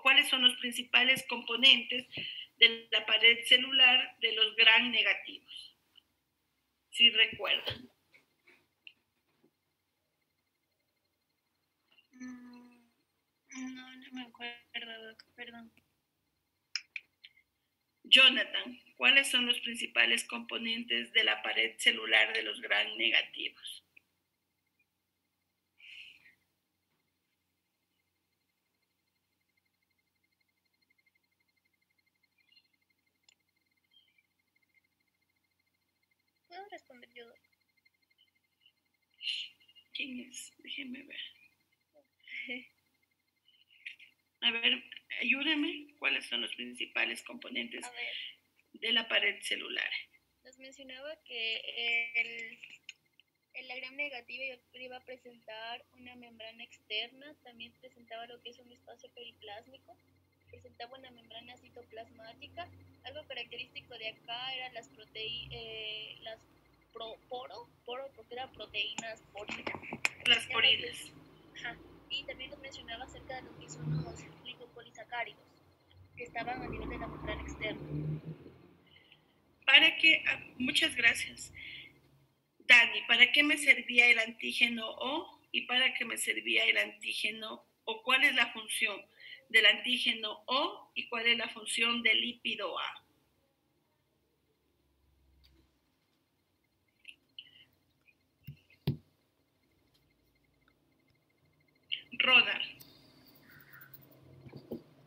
cuáles son los principales componentes de la pared celular de los gram negativos? Si recuerdan. No me acuerdo, perdón. Jonathan, ¿cuáles son los principales componentes de la pared celular de los gram negativos? ¿Puedo responder yo? ¿Quién es? Déjenme ver. A ver, ayúdenme. ¿Cuáles son los principales componentes de la pared celular? Nos mencionaba que el gram negativo iba a presentar una membrana externa, también presentaba lo que es un espacio periplásmico, presentaba una membrana citoplasmática. Algo característico de acá eran las poro, porque eran proteínas porinas. Las porinas. Ajá. Y también nos mencionaba acerca de lo que son los lipopolisacáridos, que estaban a nivel de la membrana externa. Muchas gracias. Dani, ¿para qué me servía el antígeno O y para qué me servía el antígeno O? ¿Cuál es la función del antígeno O y cuál es la función del lípido A?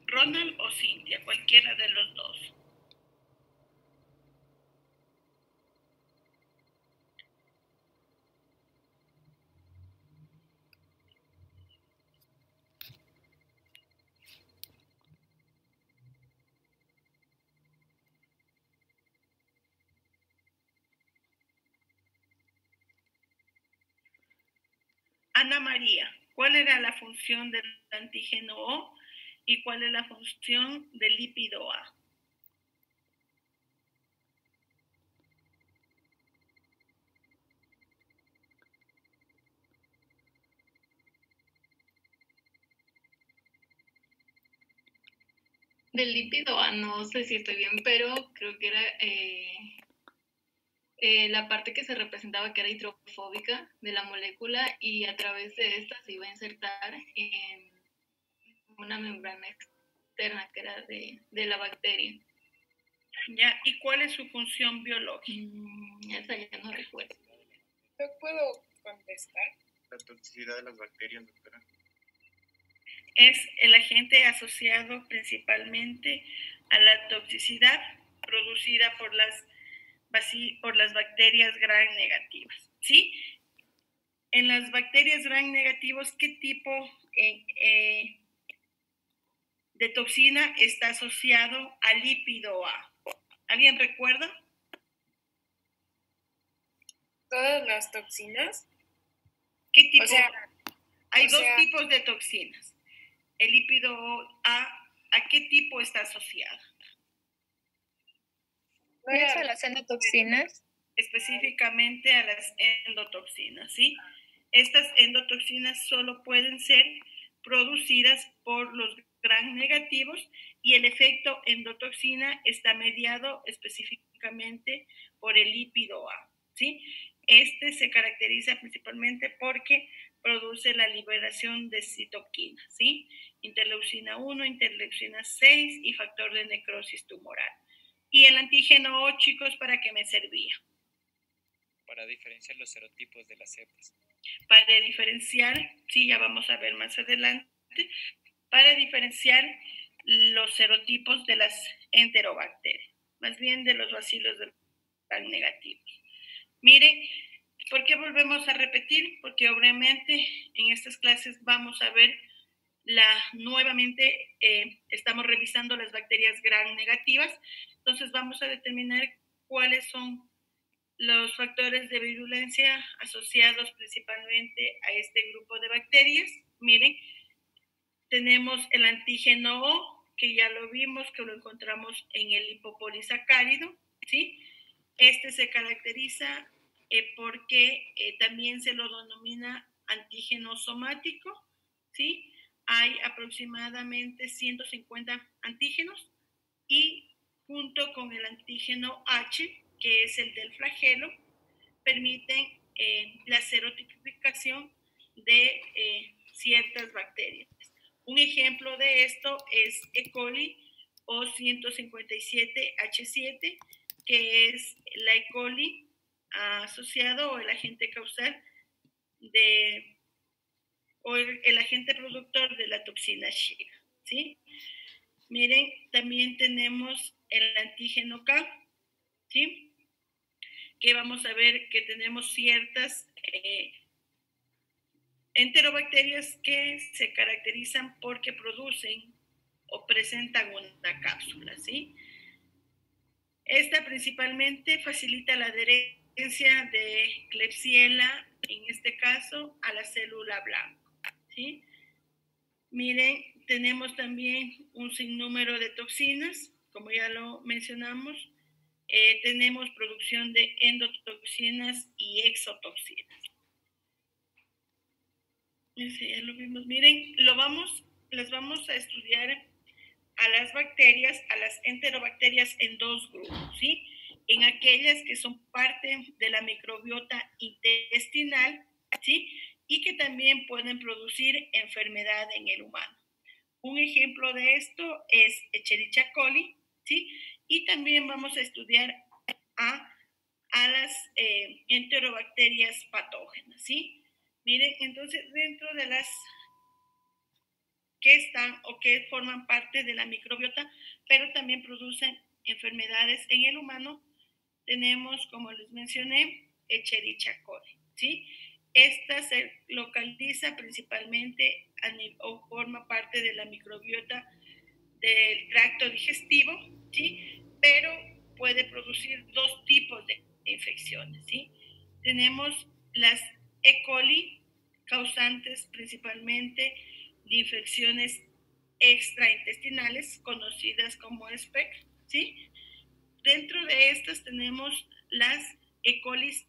Ronald o Cintia, cualquiera de los dos. Ana María, ¿cuál era la función del antígeno O y cuál es la función del lípido A? Del lípido A, no sé si estoy bien, pero creo que era la parte que se representaba que era hidrofóbica de la molécula y a través de esta se iba a insertar en una membrana externa que era de la bacteria. ¿Ya? ¿Y cuál es su función biológica? Esa ya no recuerdo. ¿No puedo contestar? La toxicidad de las bacterias, doctora. Es el agente asociado principalmente a la toxicidad producida por las bacterias gram negativas, ¿sí? En las bacterias gram negativos, ¿qué tipo de toxina está asociado al lípido A? ¿Alguien recuerda? ¿Todas las toxinas? ¿Qué tipo? Hay dos sea, tipos de toxinas. El lípido ¿a qué tipo está asociado? ¿No es a las endotoxinas? Específicamente a las endotoxinas, ¿sí? Estas endotoxinas solo pueden ser producidas por los gram negativos y el efecto endotoxina está mediado específicamente por el lípido A, ¿sí? Este se caracteriza principalmente porque produce la liberación de citoquinas, ¿sí? Interleucina 1, interleucina 6 y factor de necrosis tumoral. ¿Y el antígeno O, chicos, para qué me servía? Para diferenciar los serotipos de las cepas. Para diferenciar, sí, ya vamos a ver más adelante, para diferenciar los serotipos de las enterobacterias, más bien de los bacilos del gram negativos. Miren, ¿por qué volvemos a repetir? Porque obviamente en estas clases vamos a ver nuevamente estamos revisando las bacterias gram negativas, entonces vamos a determinar cuáles son los factores de virulencia asociados principalmente a este grupo de bacterias. Miren, tenemos el antígeno O, que ya lo vimos, que lo encontramos en el lipopolisacárido, ¿sí? Este se caracteriza porque también se lo denomina antígeno somático, ¿sí? hay aproximadamente 150 antígenos y junto con el antígeno H, que es el del flagelo, permiten la serotipificación de ciertas bacterias. Un ejemplo de esto es E. coli o 157H7, que es la E. coli asociado o el agente causal o el agente productor de la toxina Shiga, ¿sí? Miren, también tenemos el antígeno K, ¿sí? Que vamos a ver que tenemos ciertas enterobacterias que se caracterizan porque producen o presentan una cápsula, ¿sí? Esta principalmente facilita la adherencia de Klebsiella, en este caso, a la célula blanca, ¿sí? Miren, tenemos también un sinnúmero de toxinas, como ya lo mencionamos. Tenemos producción de endotoxinas y exotoxinas. Ese ya lo vimos. Miren, las vamos a estudiar a las bacterias, a las enterobacterias en dos grupos, ¿sí? En aquellas que son parte de la microbiota intestinal, ¿sí? Y que también pueden producir enfermedad en el humano. Un ejemplo de esto es Escherichia coli, ¿sí? Y también vamos a estudiar a las enterobacterias patógenas, ¿sí? Miren, entonces dentro de las que están o que forman parte de la microbiota, pero también producen enfermedades en el humano, tenemos, como les mencioné, Escherichia coli, ¿sí? Esta se localiza principalmente o forma parte de la microbiota del tracto digestivo, ¿sí? Pero puede producir dos tipos de infecciones, ¿sí? Tenemos las E. coli, causantes principalmente de infecciones extraintestinales, conocidas como SPEC, ¿sí? Dentro de estas tenemos las E. coli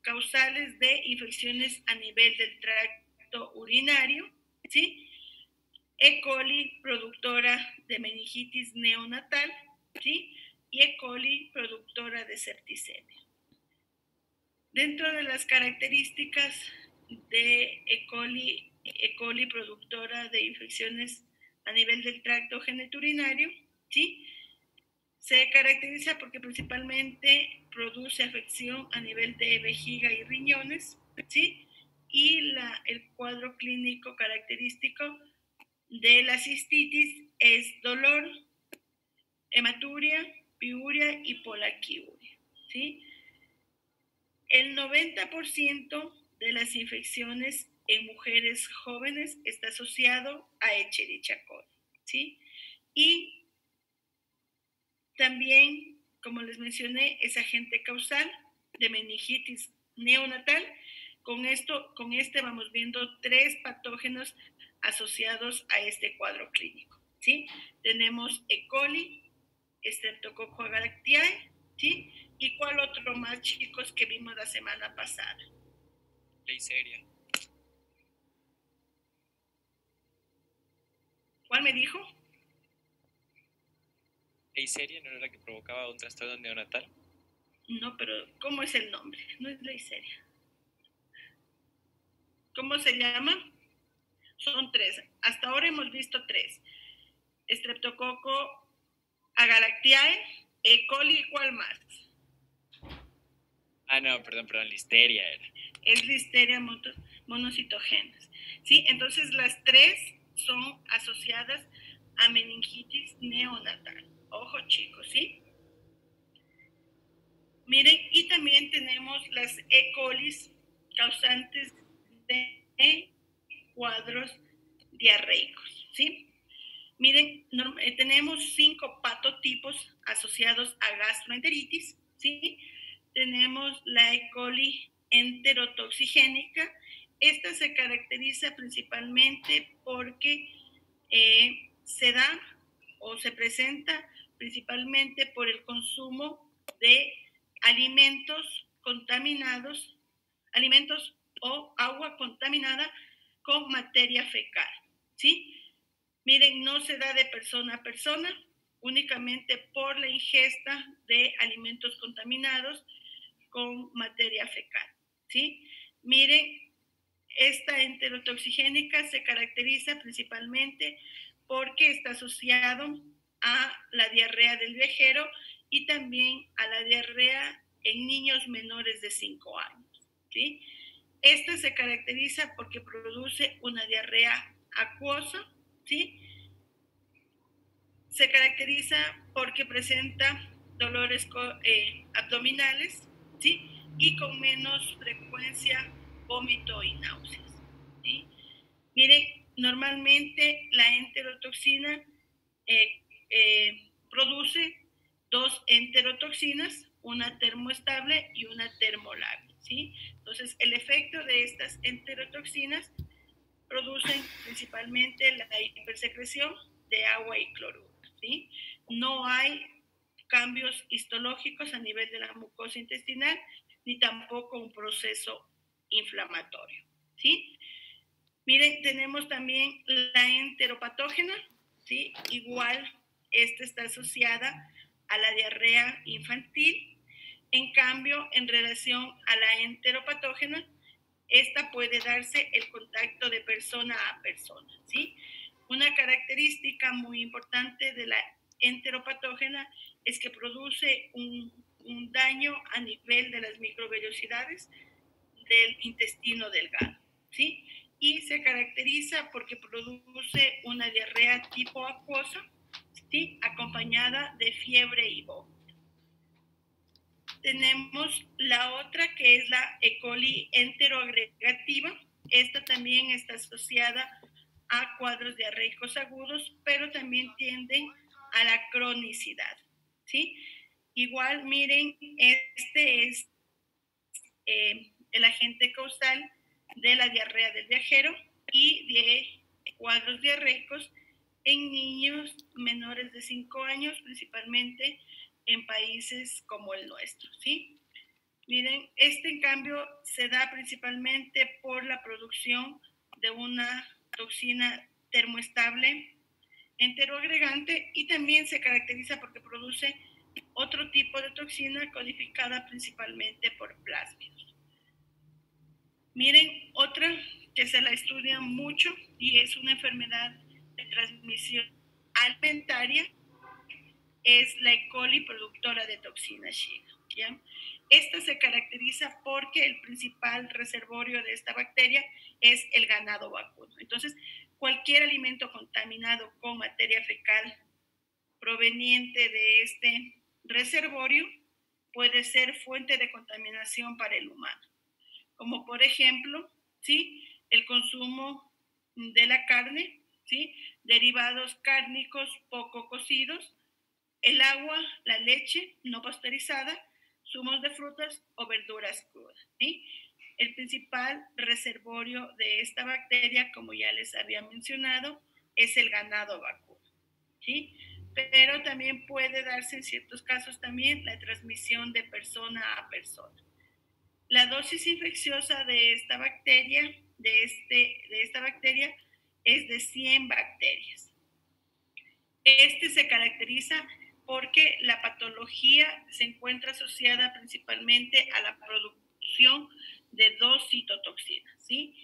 causales de infecciones a nivel del tracto urinario, ¿sí? E. coli productora de meningitis neonatal, ¿sí? Y E. coli productora de septicemia. Dentro de las características de E. coli productora de infecciones a nivel del tracto genitourinario, ¿sí? Se caracteriza porque principalmente produce afección a nivel de vejiga y riñones, ¿sí? Y el cuadro clínico característico de la cistitis es dolor, hematuria, piuria y polaquiuria, ¿sí? El 90% de las infecciones en mujeres jóvenes está asociado a Escherichia coli, ¿sí? Y también, como les mencioné, es agente causal de meningitis neonatal. Con este vamos viendo 3 patógenos asociados a este cuadro clínico, ¿sí? Tenemos E. coli, Streptococcus agalactiae, ¿sí? ¿Y cuál otro más, chicos, que vimos la semana pasada? Neisseria. ¿Cuál me dijo? ¿Neisseria no era la que provocaba un trastorno neonatal? No, pero ¿cómo es el nombre? No es Neisseria. ¿Cómo se llama? Son 3. Hasta ahora hemos visto 3. Streptococcus agalactiae, E. coli, ¿y cuál más? Ah, no, perdón, Listeria era. Es Listeria monocitogenes, ¿sí? Entonces las 3 son asociadas a meningitis neonatal. Ojo, chicos, ¿sí? Miren, y también tenemos las E. colis causantes de cuadros diarreicos, ¿sí? Miren, tenemos 5 patotipos asociados a gastroenteritis, ¿sí? Tenemos la E. coli enterotoxigénica. Esta se caracteriza principalmente porque se da o se presenta principalmente por el consumo de alimentos contaminados, alimentos o agua contaminada con materia fecal, ¿sí? Miren, no se da de persona a persona, únicamente por la ingesta de alimentos contaminados con materia fecal, ¿sí? Miren, esta enterotoxigénica se caracteriza principalmente porque está asociado a la diarrea del viajero y también a la diarrea en niños menores de 5 años, ¿sí? Esta se caracteriza porque produce una diarrea acuosa, ¿sí? Se caracteriza porque presenta dolores abdominales, ¿sí? Y con menos frecuencia vómito y náuseas, ¿sí? Miren, normalmente la enterotoxina produce dos enterotoxinas, una termoestable y una termolable, ¿sí? Entonces, el efecto de estas enterotoxinas producen principalmente la hipersecreción de agua y cloruro, ¿sí? No hay cambios histológicos a nivel de la mucosa intestinal, ni tampoco un proceso inflamatorio, ¿sí? Miren, tenemos también la enteropatógena, ¿sí? Igual, esta está asociada a la diarrea infantil. En cambio, en relación a la enteropatógena, esta puede darse el contacto de persona a persona, ¿sí? Una característica muy importante de la enteropatógena es que produce un daño a nivel de las microvellosidades del intestino delgado, ¿sí? Y se caracteriza porque produce una diarrea tipo acuosa, ¿sí? Acompañada de fiebre y vómito. Tenemos la otra que es la E. coli enteroagregativa. Esta también está asociada a cuadros diarreicos agudos, pero también tienden a la cronicidad, ¿sí? Igual, miren, este es el agente causal de la diarrea del viajero y de cuadros diarreicos en niños menores de 5 años, principalmente en países como el nuestro, ¿sí? Miren, este en cambio se da principalmente por la producción de una toxina termoestable enteroagregante y también se caracteriza porque produce otro tipo de toxina codificada principalmente por plásmidos. Miren, otra que se la estudia mucho y es una enfermedad de transmisión alimentaria es la E. coli productora de toxina Shiga, ¿ya? Esta se caracteriza porque el principal reservorio de esta bacteria es el ganado vacuno. Entonces, cualquier alimento contaminado con materia fecal proveniente de este reservorio puede ser fuente de contaminación para el humano, como por ejemplo, ¿sí? El consumo de la carne, ¿sí? Derivados cárnicos poco cocidos, el agua, la leche no pasteurizada, zumos de frutas o verduras crudas, ¿sí? El principal reservorio de esta bacteria, como ya les había mencionado, es el ganado vacuno, ¿sí? Pero también puede darse en ciertos casos también la transmisión de persona a persona. La dosis infecciosa de esta bacteria, es de 100 bacterias. Este se caracteriza porque la patología se encuentra asociada principalmente a la producción de dos citotoxinas, ¿sí?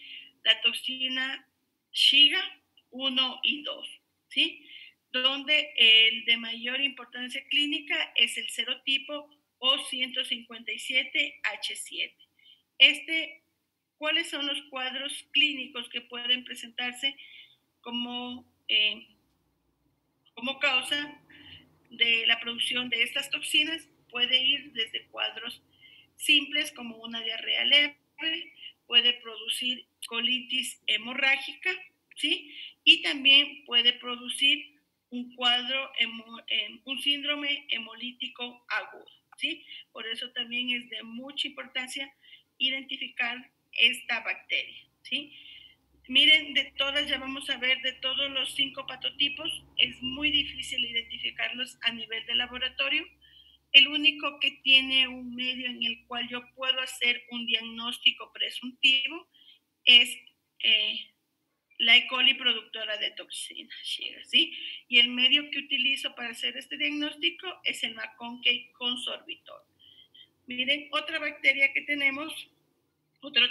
La toxina Shiga 1 y 2, ¿sí? Donde el de mayor importancia clínica es el serotipo O157H7. ¿Cuáles son los cuadros clínicos que pueden presentarse como causa de la producción de estas toxinas? Puede ir desde cuadros simples como una diarrea leve, puede producir colitis hemorrágica, ¿sí? Y también puede producir un síndrome hemolítico agudo, ¿sí? Por eso también es de mucha importancia identificar esta bacteria, ¿sí? Miren, ya vamos a ver de todos los 5 patotipos, es muy difícil identificarlos a nivel de laboratorio. El único que tiene un medio en el cual yo puedo hacer un diagnóstico presuntivo es la E. coli productora de toxina Shiga, ¿sí? Y el medio que utilizo para hacer este diagnóstico es el McConkey con sorbitol. Miren, otra bacteria que tenemos, otro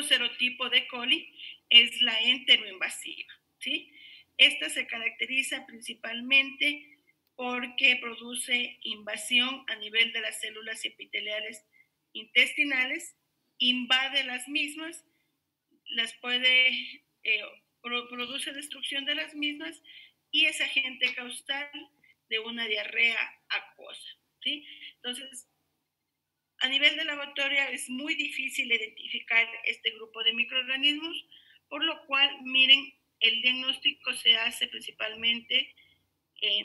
serotipo de coli es la enteroinvasiva, ¿sí? Esta se caracteriza principalmente porque produce invasión a nivel de las células epiteliales intestinales, invade las mismas, produce destrucción de las mismas y es agente causal de una diarrea acuosa, ¿sí? Entonces, a nivel de laboratorio es muy difícil identificar este grupo de microorganismos, por lo cual, miren, el diagnóstico se hace principalmente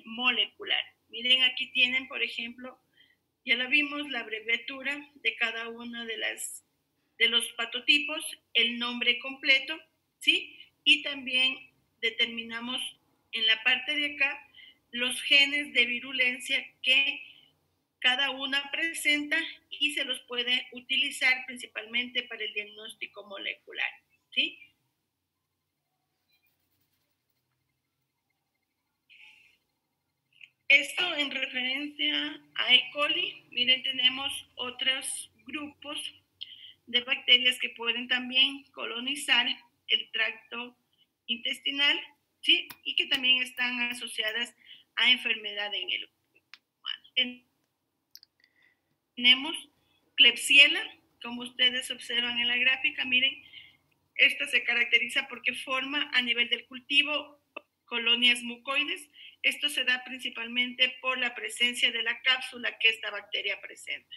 molecular. Miren, aquí tienen, por ejemplo, ya la vimos, la abreviatura de cada uno de los patotipos, el nombre completo, ¿sí? Y también determinamos en la parte de acá los genes de virulencia que cada una presenta y se los puede utilizar principalmente para el diagnóstico molecular, ¿sí? Esto en referencia a E. coli, miren, tenemos otros grupos de bacterias que pueden también colonizar el tracto intestinal, ¿sí? Y que también están asociadas a enfermedad en el humano. Tenemos Klebsiella, como ustedes observan en la gráfica, miren, esta se caracteriza porque forma a nivel del cultivo colonias mucoides. Esto se da principalmente por la presencia de la cápsula que esta bacteria presenta.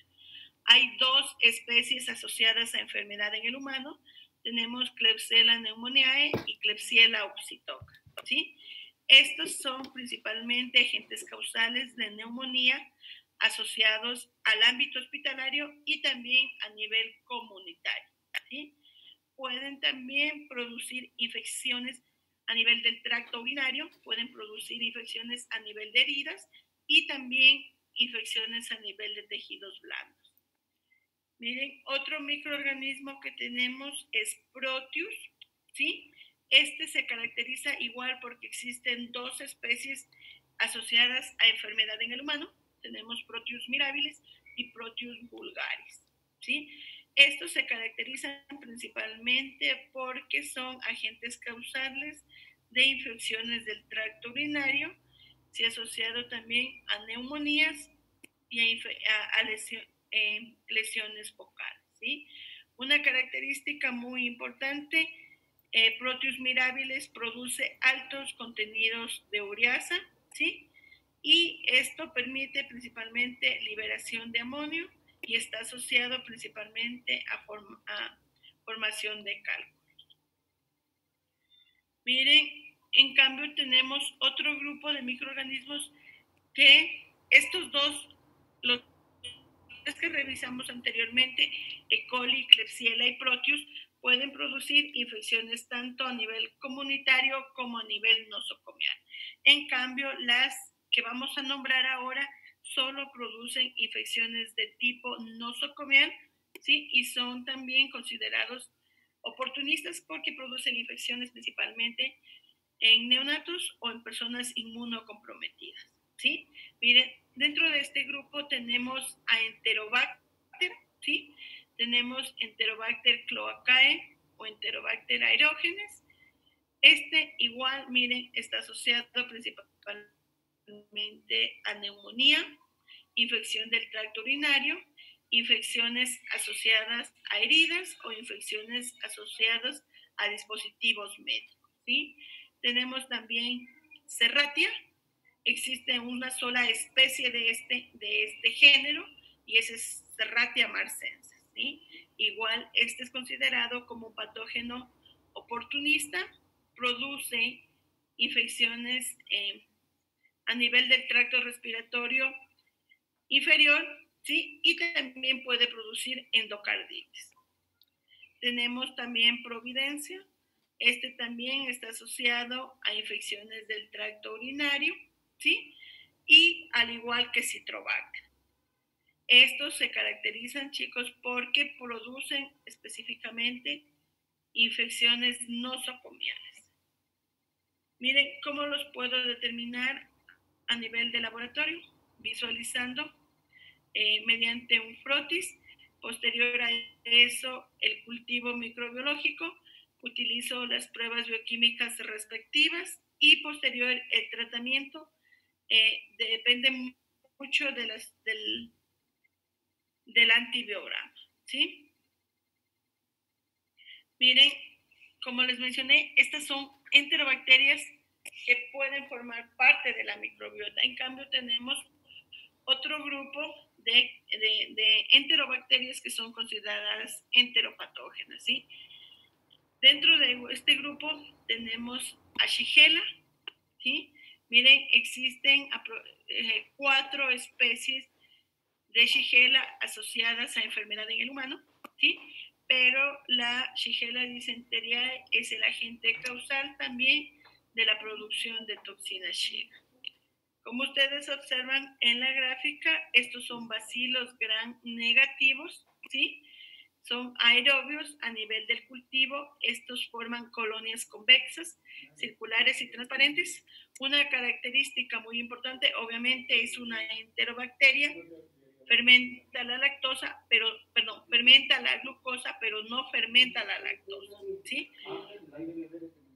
Hay dos especies asociadas a enfermedad en el humano. Tenemos Klebsiella pneumoniae y Klebsiella oxytoca, ¿sí? Estos son principalmente agentes causales de neumonía asociados al ámbito hospitalario y también a nivel comunitario, ¿sí? Pueden también producir infecciones a nivel del tracto urinario, pueden producir infecciones a nivel de heridas y también infecciones a nivel de tejidos blandos. Miren, otro microorganismo que tenemos es Proteus, ¿sí? Este se caracteriza igual porque existen dos especies asociadas a enfermedad en el humano. Tenemos Proteus mirabilis y Proteus vulgaris, ¿sí? Estos se caracterizan principalmente porque son agentes causables de infecciones del tracto urinario, se ha asociado también a neumonías y a lesiones focales, ¿sí? Una característica muy importante, Proteus mirabilis produce altos contenidos de ureasa, ¿sí? Y esto permite principalmente liberación de amonio y está asociado principalmente a formación de cálculos. Miren, en cambio tenemos otro grupo de microorganismos que estos dos, los que revisamos anteriormente, E. coli, Klebsiella y Proteus, pueden producir infecciones tanto a nivel comunitario como a nivel nosocomial. En cambio, las que vamos a nombrar ahora solo producen infecciones de tipo nosocomial, ¿sí? Y son también considerados oportunistas porque producen infecciones principalmente en neonatos o en personas inmunocomprometidas, ¿sí? Miren, dentro de este grupo tenemos a Enterobacter, ¿sí? Tenemos Enterobacter cloacae o Enterobacter aerógenes. Este igual, miren, está asociado principalmente a neumonía, infección del tracto urinario, infecciones asociadas a heridas o infecciones asociadas a dispositivos médicos, ¿sí? Tenemos también Serratia. Existe una sola especie de este género y ese es Serratia marcensis, ¿sí? Igual, este es considerado como un patógeno oportunista, produce infecciones a nivel del tracto respiratorio inferior, ¿sí? Y también puede producir endocarditis. Tenemos también Providencia. Este también está asociado a infecciones del tracto urinario, ¿sí? Y al igual que Citrobacter. Estos se caracterizan, chicos, porque producen específicamente infecciones nosocomiales. Miren cómo los puedo determinar a nivel de laboratorio, visualizando mediante un frotis. Posterior a eso, el cultivo microbiológico, utilizo las pruebas bioquímicas respectivas y posterior el tratamiento depende mucho de del antibiograma, ¿sí? Miren, como les mencioné, estas son enterobacterias que pueden formar parte de la microbiota. En cambio, tenemos otro grupo de enterobacterias que son consideradas enteropatógenas, ¿sí? Dentro de este grupo tenemos a Shigella, ¿sí? Miren, existen 4 especies de Shigella asociadas a enfermedad en el humano, ¿sí? Pero la Shigella dysenteriae es el agente causal también de la producción de toxina Shiga. Como ustedes observan en la gráfica, estos son bacilos gram negativos, ¿sí? Son aerobios a nivel del cultivo. Estos forman colonias convexas, circulares y transparentes. Una característica muy importante, obviamente, es una enterobacteria. Fermenta la lactosa, fermenta la glucosa, pero no fermenta la lactosa, ¿sí?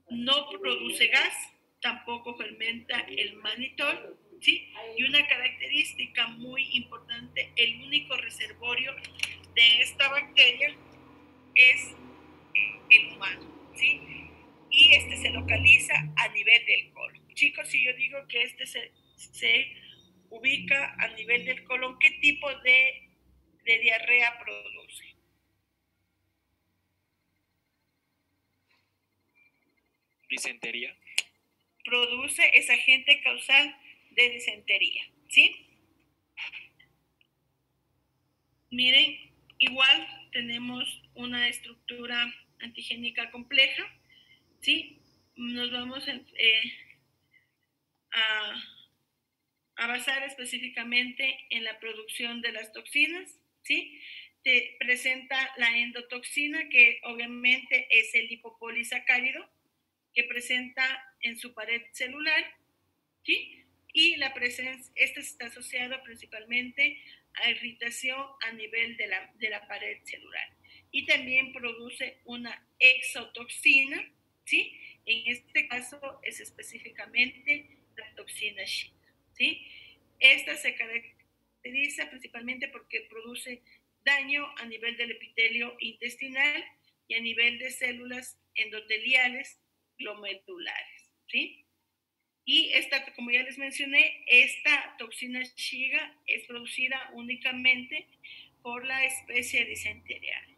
No produce gas, tampoco fermenta el manitol, ¿sí? Y una característica muy importante, el único reservorio de esta bacteria es el humano, ¿sí? Y este se localiza a nivel del colon. Chicos, si yo digo que este se ubica a nivel del colon, ¿qué tipo de diarrea produce? Disentería. Produce ese agente causal de disentería, ¿sí? Miren, igual tenemos una estructura antigénica compleja, ¿sí? Nos vamos a basar específicamente en la producción de las toxinas, ¿sí? Te presenta la endotoxina, que obviamente es el lipopolisacárido que presenta en su pared celular, ¿sí? Y la presencia, este está asociado principalmente a irritación a nivel de la pared celular. Y también produce una exotoxina, ¿sí? En este caso es específicamente la toxina Shiga, ¿sí? Esta se caracteriza principalmente porque produce daño a nivel del epitelio intestinal y a nivel de células endoteliales glomerulares, ¿sí? Y esta, como ya les mencioné, esta toxina Shiga es producida únicamente por la especie Disenteriae.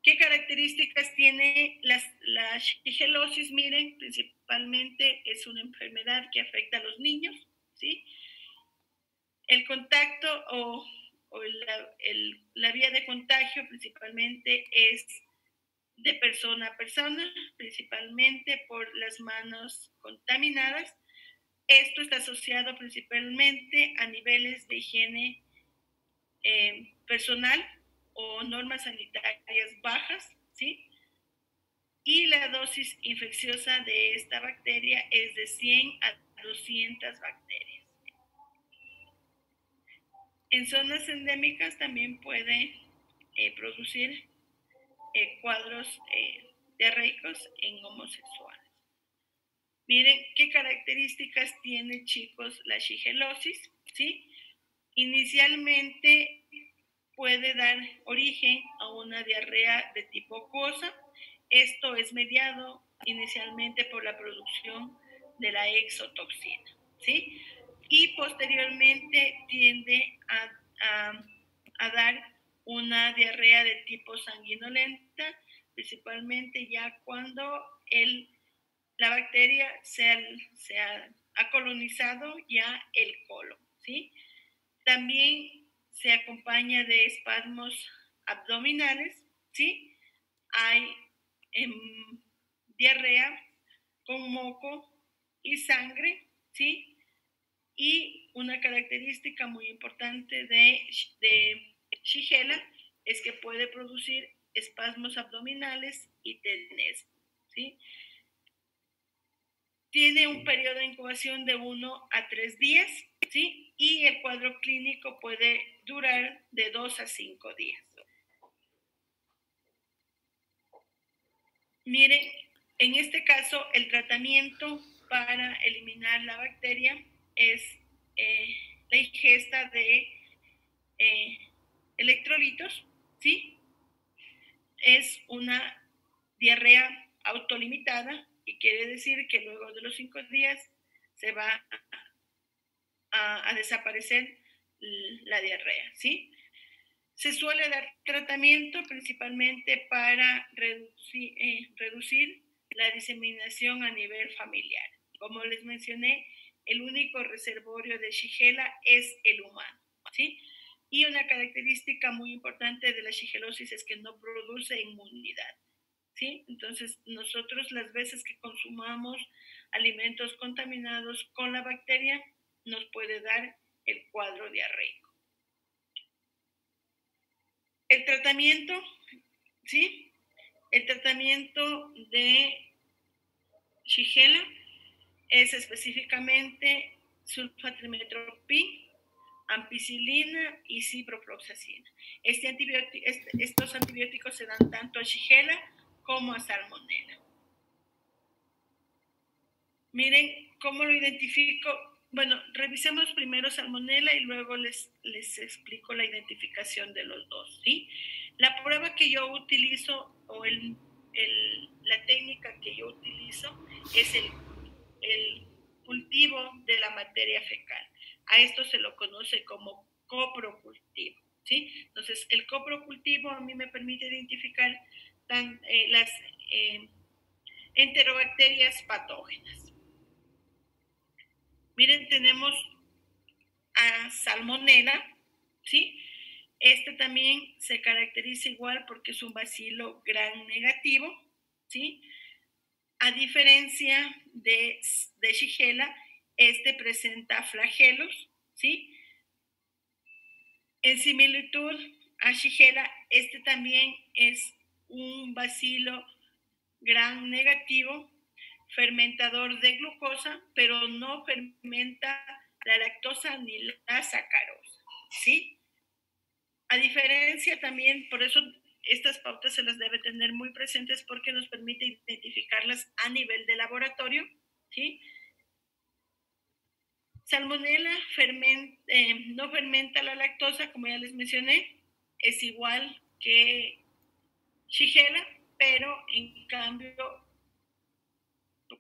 ¿Qué características tiene la shigellosis? Miren, principalmente es una enfermedad que afecta a los niños, ¿sí? El contacto o la vía de contagio principalmente es de persona a persona, principalmente por las manos contaminadas. Esto está asociado principalmente a niveles de higiene personal o normas sanitarias bajas, ¿sí? Y la dosis infecciosa de esta bacteria es de 100 a 200 bacterias. En zonas endémicas también puede producir cuadros diarreicos en homosexuales. Miren qué características tiene, chicos, la shigellosis, ¿sí? Inicialmente puede dar origen a una diarrea de tipo acuosa. Esto es mediado inicialmente por la producción de la exotoxina, ¿sí? Y posteriormente tiende a dar una diarrea de tipo sanguinolenta, principalmente ya cuando la bacteria ha colonizado ya el colon, ¿sí? También se acompaña de espasmos abdominales, ¿sí? Hay diarrea con moco y sangre, ¿sí? Y una característica muy importante de Shigella es que puede producir espasmos abdominales y tenesmo, ¿sí? Tiene un periodo de incubación de 1 a 3 días, ¿sí? Y el cuadro clínico puede durar de 2 a 5 días. Miren, en este caso, el tratamiento para eliminar la bacteria es la ingesta de electrolitos, ¿sí? Es una diarrea autolimitada y quiere decir que luego de los 5 días se va a desaparecer la diarrea, ¿sí? Se suele dar tratamiento principalmente para reducir la diseminación a nivel familiar. Como les mencioné, el único reservorio de Shigella es el humano, ¿sí? Y una característica muy importante de la shigellosis es que no produce inmunidad, ¿sí? Entonces, nosotros las veces que consumamos alimentos contaminados con la bacteria, nos puede dar el cuadro diarreico. El tratamiento, ¿sí? El tratamiento de Shigella es específicamente sulfatrimetropin, ampicilina y ciprofloxacina. Estos antibióticos se dan tanto a Shigella como a Salmonella. Miren cómo lo identifico. Bueno, revisemos primero Salmonella y luego les explico la identificación de los dos, ¿sí? La prueba que yo utilizo o la técnica que yo utilizo es el cultivo de la materia fecal. A esto se lo conoce como coprocultivo, ¿sí? Entonces, el coprocultivo a mí me permite identificar las enterobacterias patógenas. Miren, tenemos a Salmonella, ¿sí? Este también se caracteriza igual porque es un bacilo gram negativo, ¿sí? A diferencia de Shigella, este presenta flagelos, ¿sí? En similitud a Shigella, este también es un bacilo gram negativo, fermentador de glucosa, pero no fermenta la lactosa ni la sacarosa, ¿sí? A diferencia también, por eso estas pautas se las debe tener muy presentes porque nos permite identificarlas a nivel de laboratorio, ¿sí? Salmonella no fermenta la lactosa, como ya les mencioné, es igual que Shigella, pero en cambio,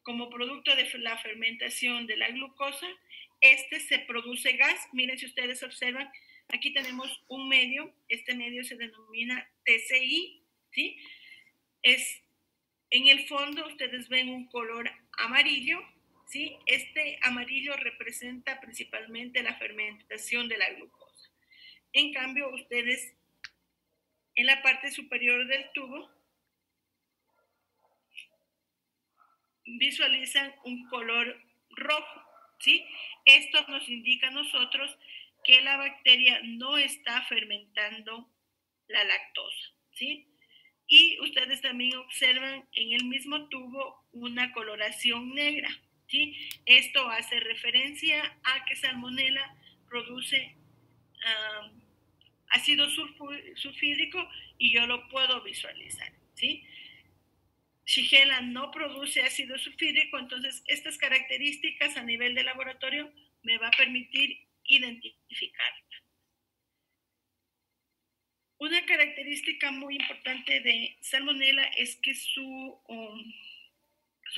como producto de la fermentación de la glucosa, se produce gas. Miren, si ustedes observan, aquí tenemos un medio, este medio se denomina TCI, ¿sí? En el fondo ustedes ven un color amarillo, ¿sí? Este amarillo representa principalmente la fermentación de la glucosa. En cambio, ustedes en la parte superior del tubo visualizan un color rojo, ¿sí? Esto nos indica a nosotros que la bacteria no está fermentando la lactosa, ¿sí? Y ustedes también observan en el mismo tubo una coloración negra, ¿sí? Esto hace referencia a que Salmonella produce ácido sulfídrico y yo lo puedo visualizar, ¿sí? Shigella no produce ácido sulfídrico, entonces estas características a nivel de laboratorio me va a permitir identificarla. Una característica muy importante de Salmonella es que su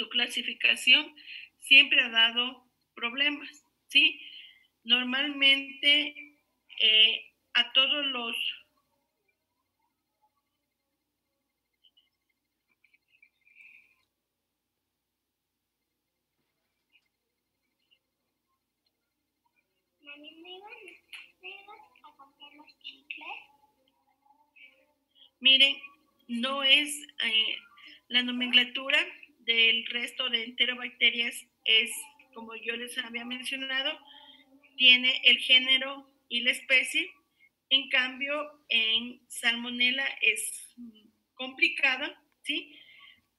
clasificación siempre ha dado problemas, ¿sí? Normalmente a todos los a comprar los chicles? Miren, no es la nomenclatura del resto de enterobacterias es, como yo les había mencionado, tiene el género y la especie. En cambio, en Salmonella es complicada, ¿sí?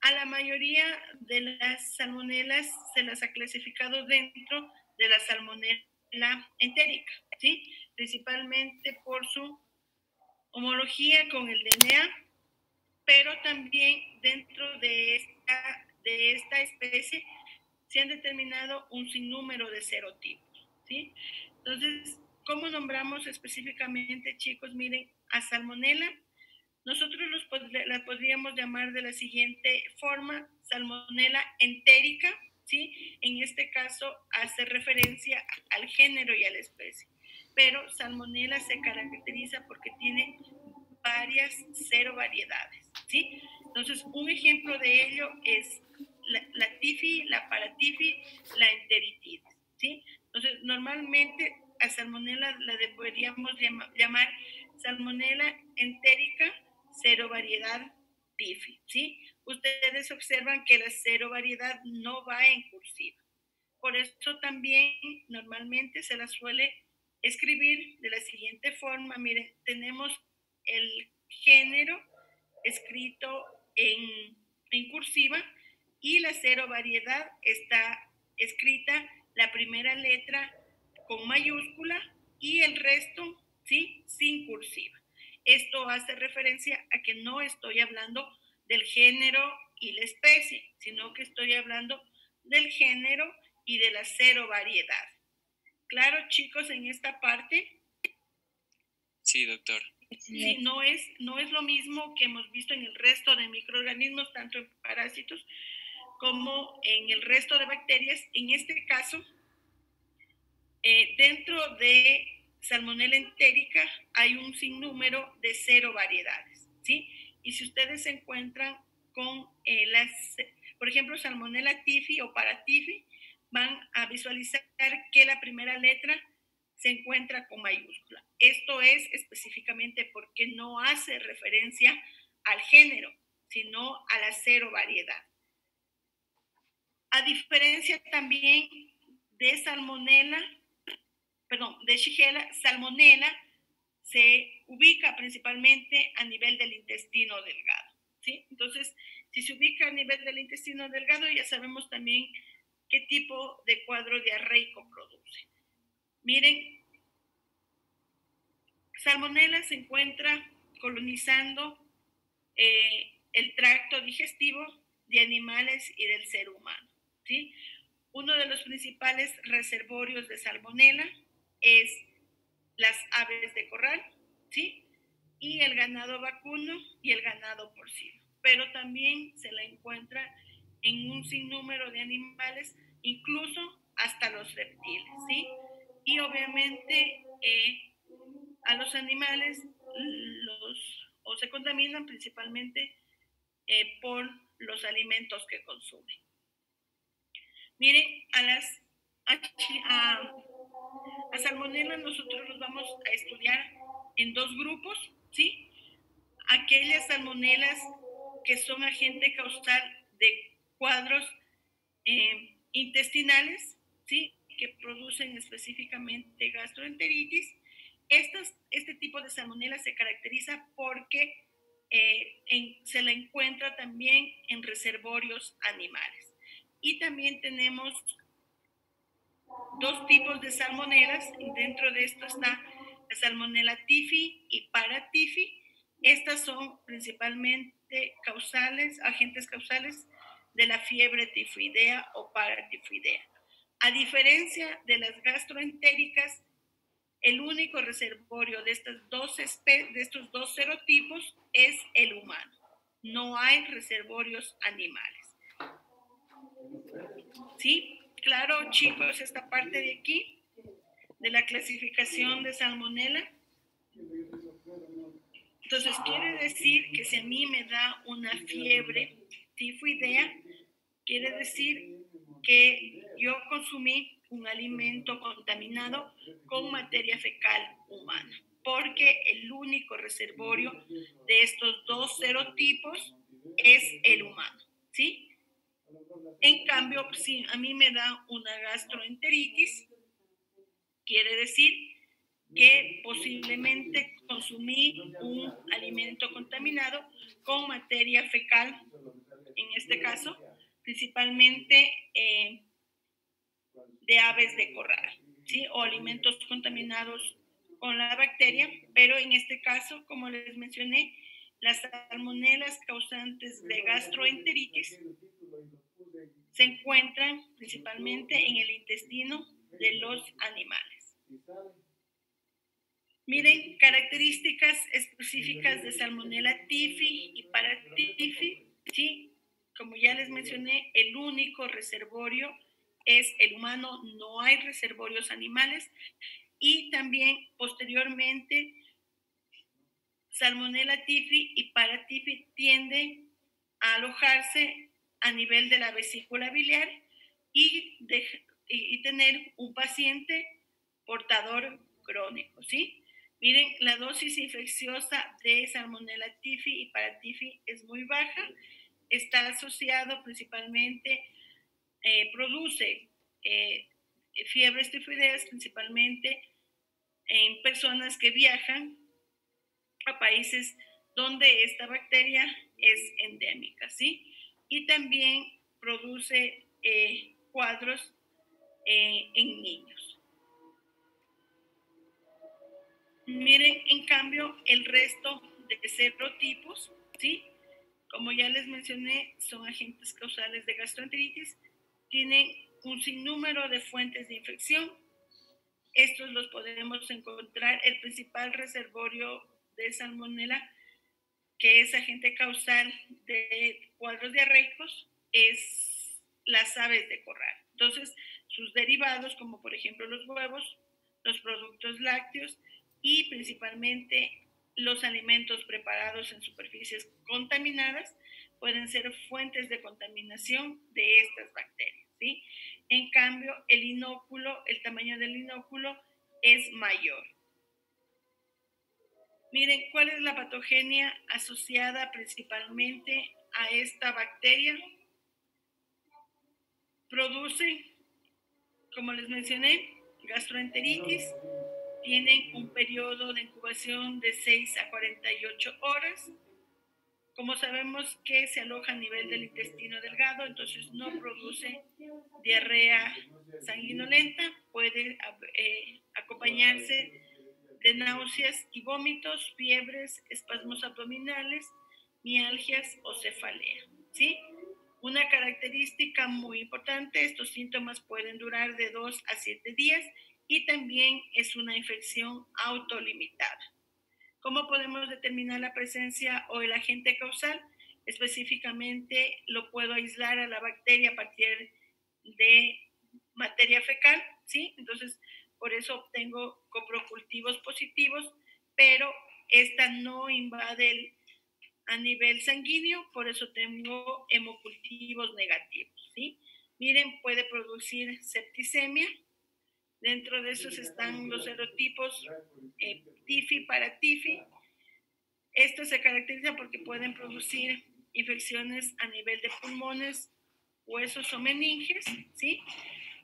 A la mayoría de las salmonelas se las ha clasificado dentro de la salmonela entérica, ¿sí? Principalmente por su homología con el DNA, pero también dentro de esta especie se han determinado un sinnúmero de serotipos, ¿sí? Entonces, ¿cómo nombramos específicamente, chicos? Miren, a salmonela, nosotros la podríamos llamar de la siguiente forma: salmonela entérica, ¿sí? En este caso hace referencia al género y a la especie, pero salmonela se caracteriza porque tiene varias serovariedades, ¿sí? Entonces, un ejemplo de ello es la tifi, la paratifi, la enteritis, ¿sí? Entonces, normalmente a salmonela la deberíamos llamar salmonela entérica serovariedad tifi, ¿sí? Ustedes observan que la serovariedad no va en cursiva. Por eso también normalmente se la suele escribir de la siguiente forma. Miren, tenemos el género escrito en cursiva y la serovariedad está escrita la primera letra con mayúscula y el resto, ¿sí?, sin cursiva. Esto hace referencia a que no estoy hablando del género y la especie, sino que estoy hablando del género y de la serovariedad. ¿Claro, chicos, en esta parte? Sí, doctor. Sí, no es lo mismo que hemos visto en el resto de microorganismos, tanto en parásitos como en el resto de bacterias. En este caso, dentro de salmonella entérica hay un sinnúmero de serovariedades, ¿sí? Y si ustedes se encuentran con por ejemplo, salmonella tifi o paratifi, van a visualizar que la primera letra se encuentra con mayúscula. Esto es específicamente porque no hace referencia al género, sino a la serovariedad. A diferencia también de de Shigella, salmonella se ubica principalmente a nivel del intestino delgado, ¿sí? Entonces, si se ubica a nivel del intestino delgado, ya sabemos también qué tipo de cuadro diarreico produce. Miren, salmonella se encuentra colonizando el tracto digestivo de animales y del ser humano, ¿sí? Uno de los principales reservorios de salmonella es las aves de corral, ¿sí? Y el ganado vacuno y el ganado porcino. Pero también se la encuentra en un sinnúmero de animales, incluso hasta los reptiles, ¿sí? Y obviamente a los animales se contaminan principalmente por los alimentos que consumen. Miren, a salmonella nosotros los vamos a estudiar en dos grupos, ¿sí? Aquellas salmonelas que son agente causal de cuadros intestinales, ¿sí?, que producen específicamente gastroenteritis. Este tipo de salmonella se caracteriza porque se la encuentra también en reservorios animales. Y también tenemos dos tipos de salmonelas, y dentro de esto está la salmonella tifi y paratifi. Estas son principalmente agentes causales de la fiebre tifoidea o paratifoidea. A diferencia de las gastroentéricas, el único reservorio de estos dos serotipos es el humano. No hay reservorios animales. ¿Sí? Claro, chicos, esta parte de aquí, de la clasificación de salmonella. Entonces, quiere decir que si a mí me da una fiebre tifoidea, quiere decir que yo consumí un alimento contaminado con materia fecal humana, porque el único reservorio de estos dos serotipos es el humano, ¿sí? En cambio, si a mí me da una gastroenteritis, quiere decir que posiblemente consumí un alimento contaminado con materia fecal, en este caso, principalmente de aves de corral, ¿sí? O alimentos contaminados con la bacteria, pero en este caso, como les mencioné, las salmonelas causantes de gastroenteritis se encuentran principalmente en el intestino de los animales. Miren, características específicas de Salmonella typhi y Paratyphi, ¿sí? Como ya les mencioné, el único reservorio es el humano, no hay reservorios animales, y también posteriormente Salmonella typhi y Paratyphi tienden a alojarse a nivel de la vesícula biliar y tener un paciente portador crónico, ¿sí? Miren, la dosis infecciosa de Salmonella typhi y Paratyphi es muy baja, está asociado principalmente, produce fiebres tifoideas principalmente en personas que viajan a países donde esta bacteria es endémica, ¿sí? Y también produce cuadros en niños. Miren, en cambio, el resto de serotipos, ¿sí? Como ya les mencioné, son agentes causales de gastroenteritis, tienen un sinnúmero de fuentes de infección. Estos los podemos encontrar, el principal reservorio de salmonela, que es agente causal de cuadros diarreicos, es las aves de corral. Entonces, sus derivados, como por ejemplo los huevos, los productos lácteos y principalmente los alimentos preparados en superficies contaminadas, pueden ser fuentes de contaminación de estas bacterias, ¿sí? En cambio, el tamaño del inóculo es mayor. Miren, ¿cuál es la patogenia asociada principalmente a esta bacteria? Produce, como les mencioné, gastroenteritis, tienen un periodo de incubación de 6 a 48 horas. Como sabemos que se aloja a nivel del intestino delgado, entonces no produce diarrea sanguinolenta, puede acompañarse de náuseas y vómitos, fiebres, espasmos abdominales, mialgias o cefalea, ¿sí? Una característica muy importante, estos síntomas pueden durar de 2 a 7 días y también es una infección autolimitada. ¿Cómo podemos determinar la presencia o el agente causal? Específicamente lo puedo aislar a la bacteria a partir de materia fecal, ¿sí? Entonces, por eso obtengo coprocultivos positivos, pero esta no invade a nivel sanguíneo, por eso tengo hemocultivos negativos, ¿sí? Miren, puede producir septicemia. Dentro de esos están los serotipos TIFI, Paratyphi. Estos se caracterizan porque pueden producir infecciones a nivel de pulmones, huesos o meninges, ¿sí?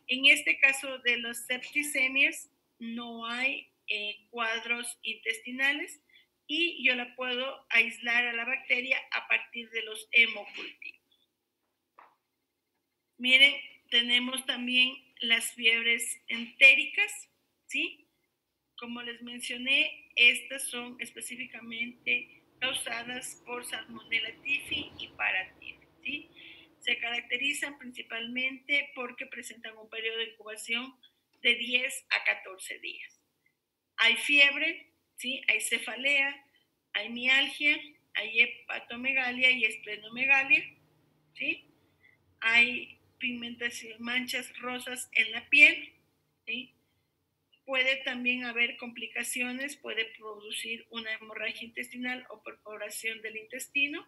En este caso de las septicemias no hay cuadros intestinales y yo la puedo aislar a la bacteria a partir de los hemocultivos. Miren, tenemos también las fiebres entéricas, ¿sí? Como les mencioné, estas son específicamente causadas por Salmonella typhi y Paratyphi, ¿sí? Se caracterizan principalmente porque presentan un periodo de incubación de 10 a 14 días. Hay fiebre, ¿sí? Hay cefalea, hay mialgia, hay hepatomegalia y esplenomegalia, ¿sí? Hay pigmentación, manchas rosas en la piel, ¿sí? Puede también haber complicaciones, puede producir una hemorragia intestinal o perforación del intestino.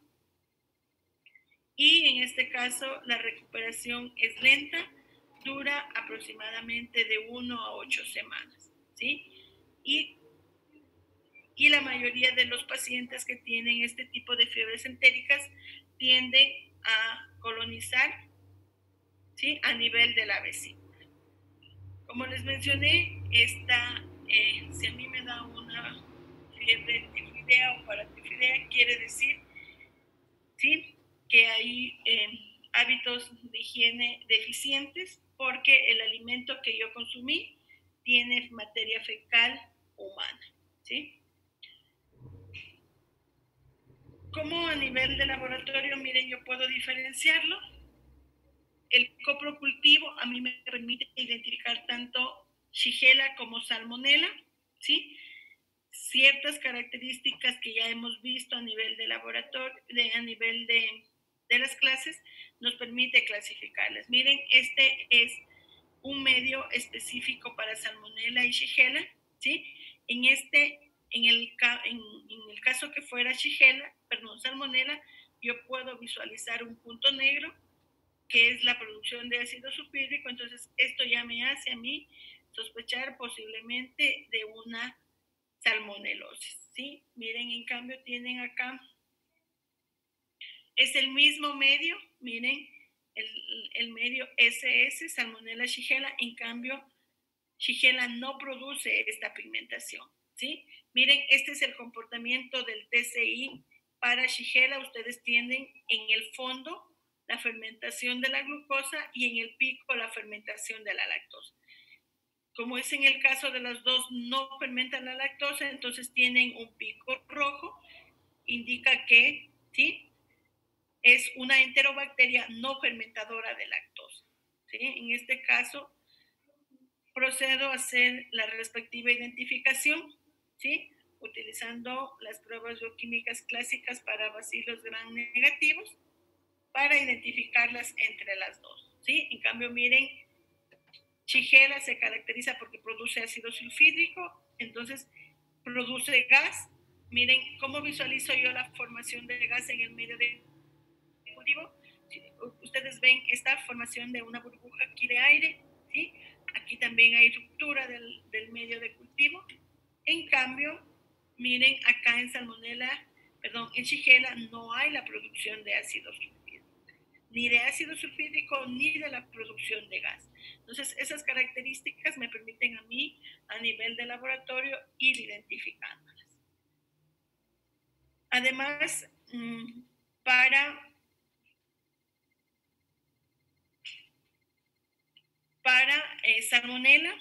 Y en este caso la recuperación es lenta, dura aproximadamente de 1 a 8 semanas, ¿sí? Y la mayoría de los pacientes que tienen este tipo de fiebres entéricas tienden a colonizar, ¿sí? A nivel de la vesícula. Como les mencioné, esta si a mí me da una fiebre tifidea o paratifidea, quiere decir, ¿sí?, que hay hábitos de higiene deficientes porque el alimento que yo consumí tiene materia fecal humana, ¿sí? ¿Cómo a nivel de laboratorio, miren, yo puedo diferenciarlo? El coprocultivo a mí me permite identificar tanto Shigella como Salmonella, ¿sí? Ciertas características que ya hemos visto a nivel de laboratorio, a nivel de las clases, nos permite clasificarlas. Miren, este es un medio específico para Salmonella y Shigella, ¿sí? En el caso que fuera Salmonella, yo puedo visualizar un punto negro que es la producción de ácido sulfídrico. Entonces esto ya me hace a mí sospechar posiblemente de una salmonelosis, ¿sí? Miren, en cambio tienen acá, es el mismo medio, miren, el medio SS, Salmonella Shigella, en cambio Shigella no produce esta pigmentación, ¿sí? Miren, este es el comportamiento del TCI para Shigella. Ustedes tienen en el fondo la fermentación de la glucosa y en el pico la fermentación de la lactosa. Como es en el caso de las dos, no fermentan la lactosa, entonces tienen un pico rojo, indica que, ¿sí?, es una enterobacteria no fermentadora de lactosa, ¿sí? En este caso, procedo a hacer la respectiva identificación, ¿sí?, utilizando las pruebas bioquímicas clásicas para bacilos gram negativos para identificarlas entre las dos, ¿sí? En cambio, miren, Shigella se caracteriza porque produce ácido sulfídrico, entonces produce gas. Miren, ¿cómo visualizo yo la formación de gas en el medio de cultivo? Ustedes ven esta formación de una burbuja aquí de aire, ¿sí? Aquí también hay ruptura del medio de cultivo. En cambio, miren, acá en en Shigella no hay la producción de ácido sulfídrico, ni de ácido sulfídrico, ni de la producción de gas. Entonces, esas características me permiten a mí, a nivel de laboratorio, ir identificándolas. Además, para Salmonella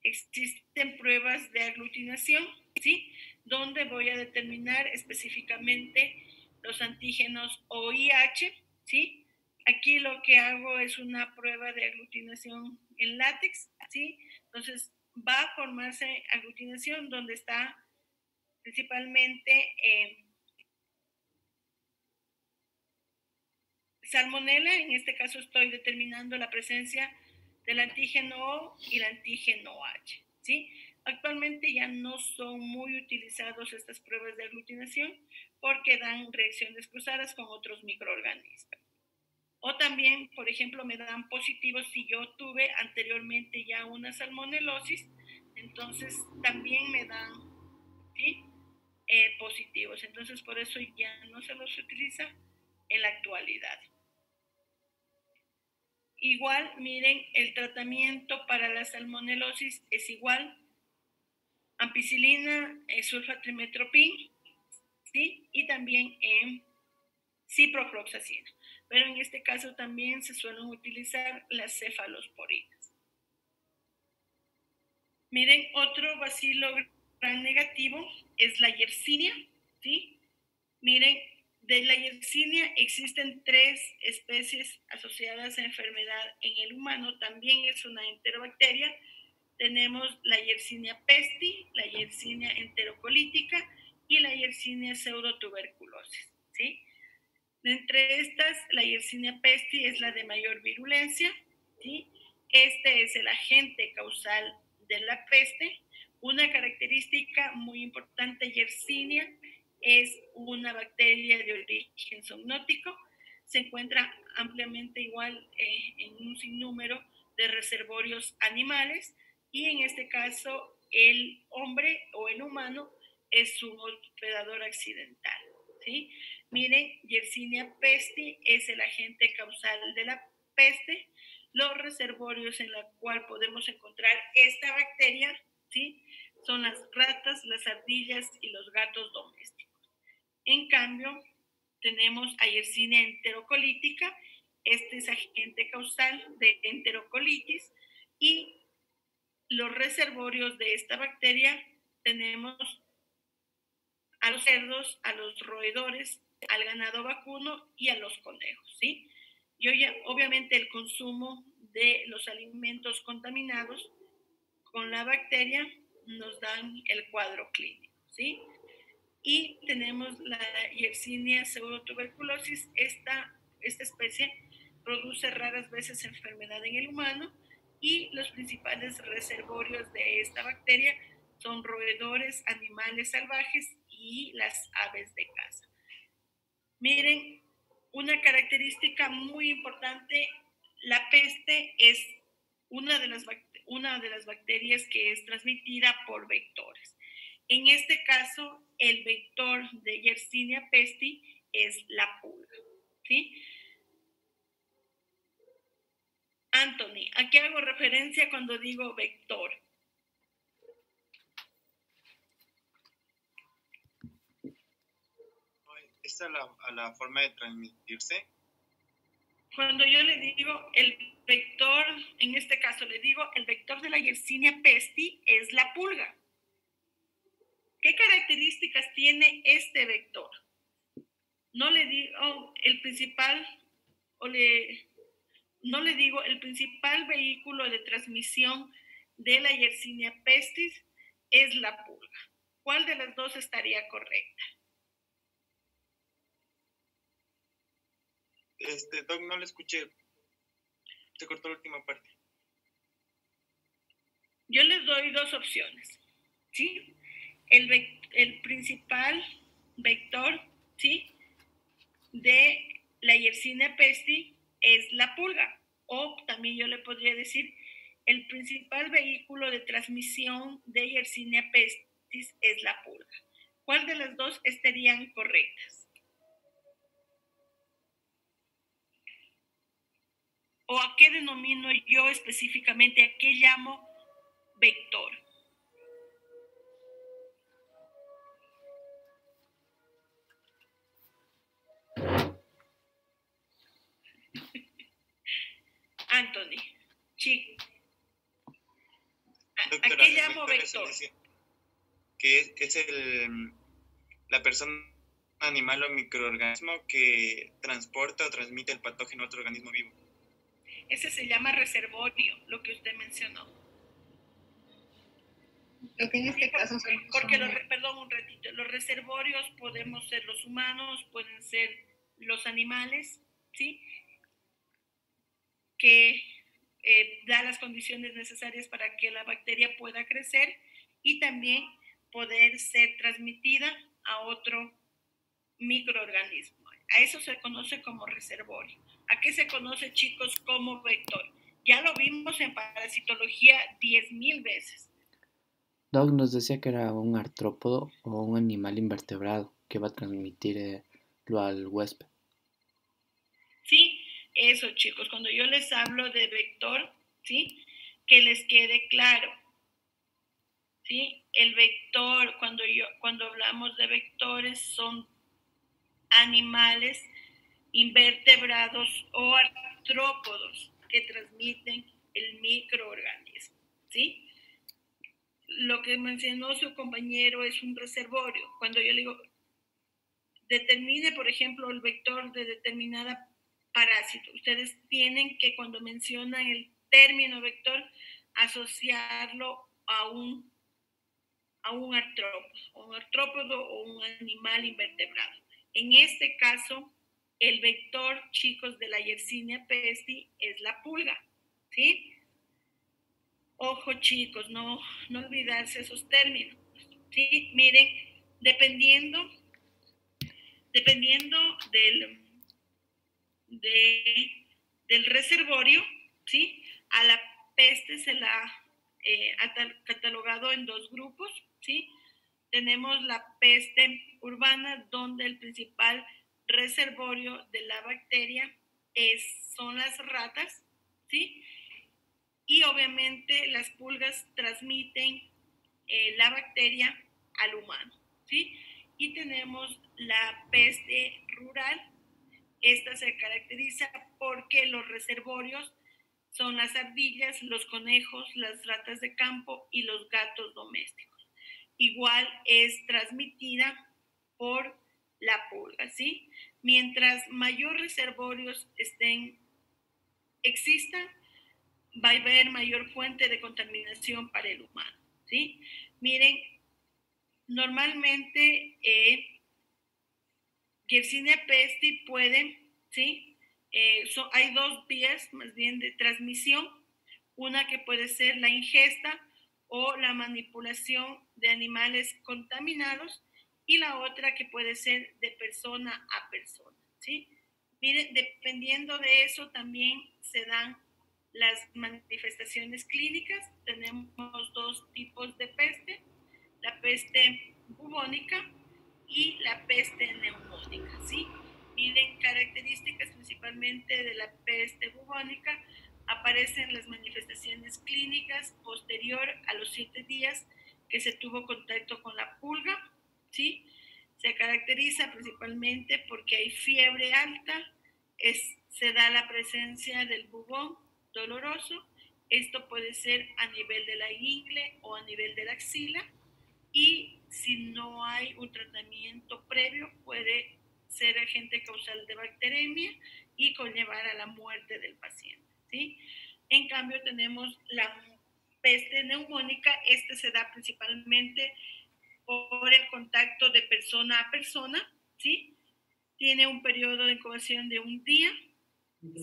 existen pruebas de aglutinación, ¿sí?, donde voy a determinar específicamente los antígenos OIH, ¿sí? Aquí lo que hago es una prueba de aglutinación en látex, ¿sí? Entonces va a formarse aglutinación donde está principalmente Salmonella. En este caso estoy determinando la presencia del antígeno O y el antígeno H, ¿sí? Actualmente ya no son muy utilizados estas pruebas de aglutinación porque dan reacciones cruzadas con otros microorganismos. O también, por ejemplo, me dan positivos si yo tuve anteriormente ya una salmonelosis, entonces también me dan, ¿sí?, positivos. Entonces, por eso ya no se los utiliza en la actualidad. Igual, miren, el tratamiento para la salmonelosis es igual: ampicilina, sulfatrimetropin, ¿sí?, y también ciprofloxacina. Pero en este caso también se suelen utilizar las cefalosporinas. Miren, otro bacilo gram negativo es la Yersinia, ¿sí? Miren, de la Yersinia existen 3 especies asociadas a enfermedad en el humano. También es una enterobacteria. Tenemos la Yersinia pestis, la Yersinia enterocolítica y la Yersinia pseudotuberculosis, ¿sí? Entre estas, la Yersinia pestis es la de mayor virulencia, ¿sí? Este es el agente causal de la peste. Una característica muy importante, Yersinia es una bacteria de origen zoonótico. Se encuentra ampliamente igual en un sinnúmero de reservorios animales, y en este caso el hombre o el humano es un hospedador accidental, ¿sí? Miren, Yersinia pestis es el agente causal de la peste. Los reservorios en los cuales podemos encontrar esta bacteria, ¿sí?, son las ratas, las ardillas y los gatos domésticos. En cambio, tenemos a Yersinia enterocolítica. Este es agente causal de enterocolitis, y los reservorios de esta bacteria tenemos a los cerdos, a los roedores, al ganado vacuno y a los conejos, ¿sí? Y obviamente el consumo de los alimentos contaminados con la bacteria nos dan el cuadro clínico, ¿sí? Y tenemos la Yersinia pseudotuberculosis. Esta especie produce raras veces enfermedad en el humano, y los principales reservorios de esta bacteria son roedores, animales salvajes y las aves de caza. Miren, una característica muy importante: la peste es una de las bacterias que es transmitida por vectores. En este caso, el vector de Yersinia pestis es la pulga, ¿sí? Anthony, ¿a qué hago referencia cuando digo vector? ¿Es a la forma de transmitirse? Cuando yo le digo el vector, en este caso le digo el vector de la Yersinia pestis es la pulga. ¿Qué características tiene este vector? No le digo el principal, no le digo el principal vehículo de transmisión de la Yersinia pestis es la pulga. ¿Cuál de las dos estaría correcta? Doc, no lo escuché. Se cortó la última parte. Yo les doy dos opciones, ¿sí? El principal vector, ¿sí?, de la Yersinia pestis es la pulga, o también yo le podría decir el principal vehículo de transmisión de Yersinia pestis es la pulga. ¿Cuál de las dos estarían correctas? ¿O a qué denomino yo específicamente, a qué llamo vector? Anthony, chico, Doctora, ¿a qué llamo vector? Que es la persona, animal o microorganismo que transporta o transmite el patógeno a otro organismo vivo. Ese se llama reservorio, lo que usted mencionó. Lo que en este caso son porque perdón, un ratito, los reservorios podemos ser los humanos, pueden ser los animales, ¿sí?, que da las condiciones necesarias para que la bacteria pueda crecer, y también poder ser transmitida a otro microorganismo. A eso se conoce como reservorio. ¿A qué se conoce, chicos, como vector? Ya lo vimos en parasitología 10,000 veces. Doc nos decía que era un artrópodo o un animal invertebrado que va a transmitirlo al huésped. Sí, eso, chicos, cuando yo les hablo de vector, ¿sí?, que les quede claro, ¿sí? El vector, cuando hablamos de vectores, son animales invertebrados o artrópodos que transmiten el microorganismo, ¿sí? Lo que mencionó su compañero es un reservorio. Cuando yo le digo, determine, por ejemplo, el vector de determinada parásito, ustedes tienen que, cuando mencionan el término vector, asociarlo a un artrópodo o un animal invertebrado. En este caso, el vector, chicos, de la Yersinia pestis es la pulga, ¿sí? Ojo, chicos, no olvidarse esos términos, ¿sí? Miren, dependiendo del reservorio, ¿sí?, a la peste se la ha catalogado en dos grupos, ¿sí? Tenemos la peste urbana, donde el principal reservorio de la bacteria son las ratas, ¿sí? Y obviamente las pulgas transmiten la bacteria al humano, ¿sí? Y tenemos la peste rural. Esta se caracteriza porque los reservorios son las ardillas, los conejos, las ratas de campo y los gatos domésticos. Igual es transmitida por la pulga, ¿sí? Mientras mayor reservorios existan, va a haber mayor fuente de contaminación para el humano, ¿sí? Miren, normalmente Yersinia pestis puede, ¿sí? Hay dos vías más bien de transmisión, una que puede ser la ingesta o la manipulación de animales contaminados y la otra que puede ser de persona a persona, ¿sí? Miren, dependiendo de eso también se dan las manifestaciones clínicas. Tenemos dos tipos de peste, la peste bubónica y la peste neumónica, ¿sí? Miren, características principalmente de la peste bubónica: aparecen las manifestaciones clínicas posterior a los 7 días que se tuvo contacto con la pulga, ¿sí? Se caracteriza principalmente porque hay fiebre alta, se da la presencia del bubón doloroso. Esto puede ser a nivel de la ingle o a nivel de la axila, y si no hay un tratamiento previo puede ser agente causal de bacteremia y conllevar a la muerte del paciente, ¿sí? En cambio tenemos la peste neumónica. Este se da principalmente por el contacto de persona a persona, ¿sí? Tiene un periodo de incubación de 1 día.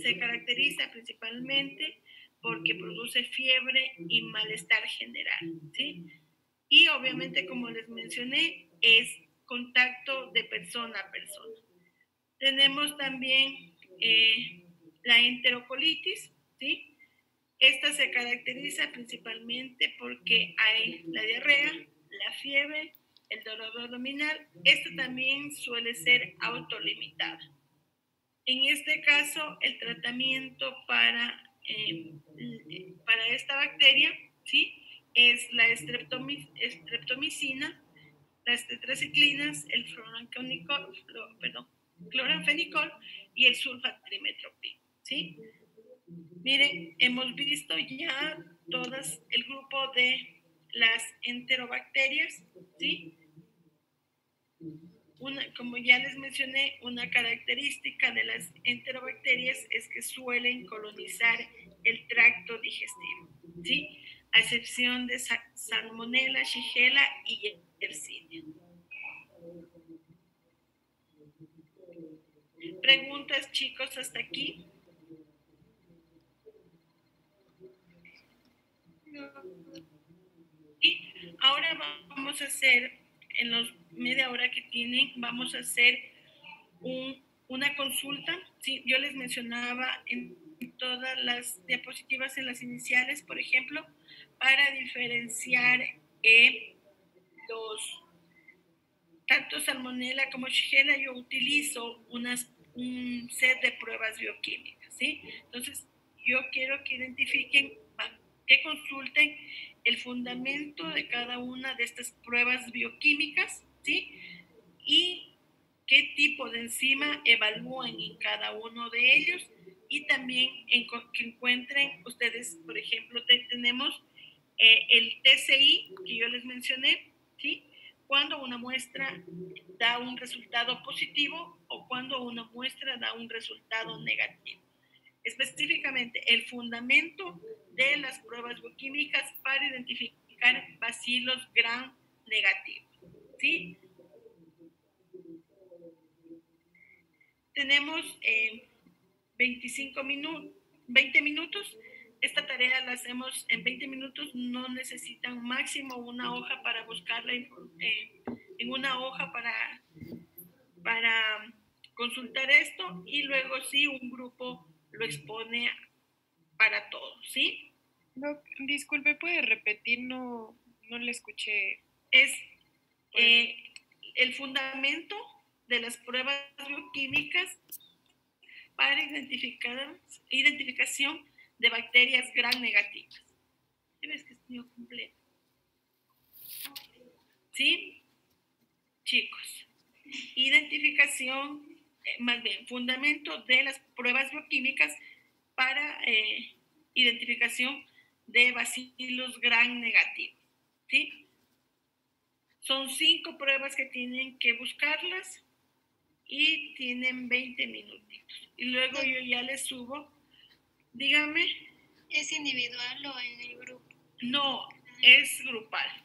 Se caracteriza principalmente porque produce fiebre y malestar general, ¿sí? Y obviamente, como les mencioné, es contacto de persona a persona. Tenemos también la enterocolitis, ¿sí? Esta se caracteriza principalmente porque hay la diarrea, la fiebre, el dolor abdominal. Esta también suele ser autolimitada. En este caso, el tratamiento para esta bacteria, ¿sí?, es la streptomicina, las tetraciclinas, el cloranfenicol y el sulfatrimetropin, ¿sí? Miren, hemos visto ya todas el grupo de las enterobacterias, ¿sí? Como ya les mencioné, una característica de las enterobacterias es que suelen colonizar el tracto digestivo, ¿sí? A excepción de Salmonella, Shigella y Yersinia. ¿Preguntas, chicos, hasta aquí? Y ahora vamos a hacer, en los media hora que tienen, vamos a hacer una consulta, ¿sí? Yo les mencionaba en todas las diapositivas, en las iniciales, por ejemplo, para diferenciar tanto Salmonella como Shigella, yo utilizo un set de pruebas bioquímicas, ¿sí? Entonces, yo quiero que identifiquen, que consulten el fundamento de cada una de estas pruebas bioquímicas, ¿sí? Y qué tipo de enzima evalúan en cada uno de ellos, y también que encuentren ustedes, por ejemplo, tenemos el TCI que yo les mencioné, ¿sí? Cuando una muestra da un resultado positivo o cuando una muestra da un resultado negativo. Específicamente, el fundamento de las pruebas bioquímicas para identificar bacilos gram negativos, ¿sí? Tenemos 20 minutos. Esta tarea la hacemos en 20 minutos. No necesitan máximo una hoja para buscarla en una hoja para consultar esto, y luego sí un grupo lo expone para todos, ¿sí? No, disculpe, ¿puede repetir? No le escuché. Es el fundamento de las pruebas bioquímicas para identificación de bacterias gram negativas. ¿Ves que es mío completo? ¿sí? Chicos, identificación, más bien, fundamento de las pruebas bioquímicas para identificación de bacilos gram negativos, ¿sí? Son 5 pruebas que tienen que buscarlas y tienen 20 minutitos. Y luego yo ya les subo, dígame. ¿Es individual o en el grupo? No, es grupal.